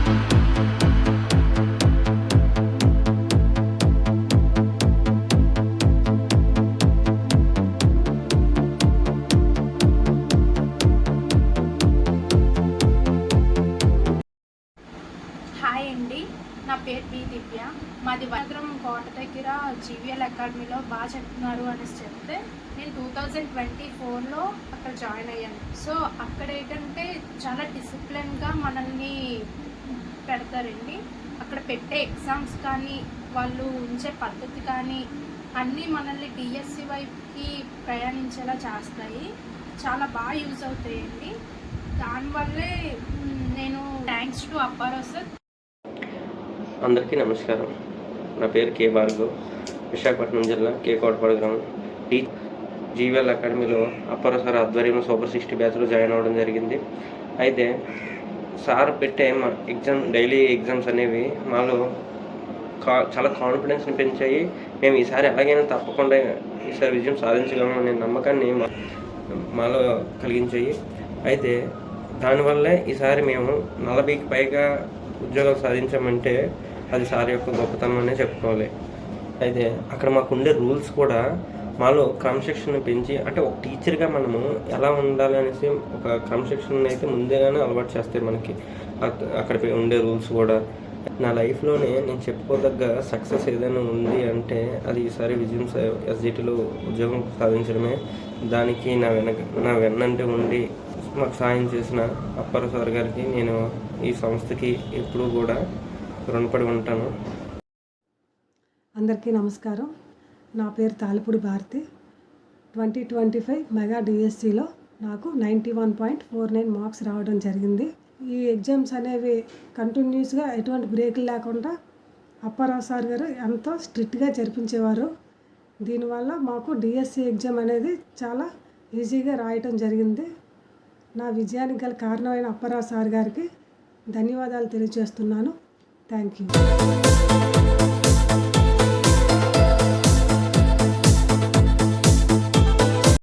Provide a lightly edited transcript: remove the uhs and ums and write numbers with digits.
Hi అండి, నా పేరు బి దివ్య. మాది వనగ్రం కోట దగ్గర జీవీఎల్ అకాడమీలో బాగా చెప్తున్నారు అనేసి చెప్తే నేను 2024లో అక్కడ జాయిన్ అయ్యాను. సో అక్కడ ఏంటంటే చాలా డిసిప్లిన్గా మనల్ని పెడతారండి. అక్కడ పెట్టే ఎగ్జామ్స్ కానీ వాళ్ళు ఉంచే పద్ధతి కానీ అన్నీ మనల్ని డిఎస్సి వైపుకి ప్రయాణించేలా చేస్తాయి. చాలా బాగా యూజ్ అవుతాయండి. దానివల్లే నేను థ్యాంక్స్ టు అప్పారావు సార్. అందరికీ నమస్కారం. నా పేరు కే భార్గవ్, విశాఖపట్నం జిల్లా కే కోటపాడు గ్రామం. జీవీఎల్ అకాడమీలో అప్పారావు సార్ ఆధ్వర్యంలో సూపర్ 60 బ్యాచ్లో జాయిన్ అవ్వడం జరిగింది. అయితే సార్ పెట్టే మా డైలీ ఎగ్జామ్స్ అనేవి మాలో చాలా కాన్ఫిడెన్స్ని పెంచాయి. మేము ఈసారి ఎలాగైనా తప్పకుండా ఈసారి విజయం సాధించగలము అనే నమ్మకాన్ని మాలో కలిగించాయి. అయితే దానివల్లే ఈసారి మేము 40కి పైగా ఉద్యోగాలు సాధించామంటే అది సార్ యొక్క గొప్పతనం అనే చెప్పుకోవాలి. అయితే అక్కడ మాకు ఉండే రూల్స్ కూడా మాలో క్రమశిక్షణ పెంచి, అంటే ఒక టీచర్గా మనము ఎలా ఉండాలి అనేసి ఒక క్రమశిక్షణ అయితే ముందేగానే అలవాటు చేస్తాయి మనకి. అక్కడ ఉండే రూల్స్ కూడా నా లైఫ్లోనే నేను చెప్పుకోదగ్గ సక్సెస్ ఏదైనా ఉంది అంటే అది ఈసారి విజయం ఎస్జిటిలో ఉద్యోగం సాధించడమే. దానికి నా వెన్నంటే ఉండి మాకు సాయం చేసిన అప్పారావు సార్ గారికి నేను ఈ సంస్థకి ఎప్పుడూ కూడా రుణపడి ఉంటాను. అందరికీ నమస్కారం. నా పేరు తాలిపూడి భారతి. 2025 మెగా డిఎస్సిలో నాకు 91.49 మార్క్స్ రావడం జరిగింది. ఈ ఎగ్జామ్స్ అనేవి కంటిన్యూస్గా ఎటువంటి బ్రేకులు లేకుండా అప్పారావు సార్ గారు ఎంతో స్ట్రిక్ట్గా జరిపించేవారు. దీనివల్ల మాకు డిఎస్సి ఎగ్జామ్ అనేది చాలా ఈజీగా రాయటం జరిగింది. నా విజయానికి గల కారణమైన అప్పారావు సార్ గారికి ధన్యవాదాలు తెలియజేస్తున్నాను. Thank you.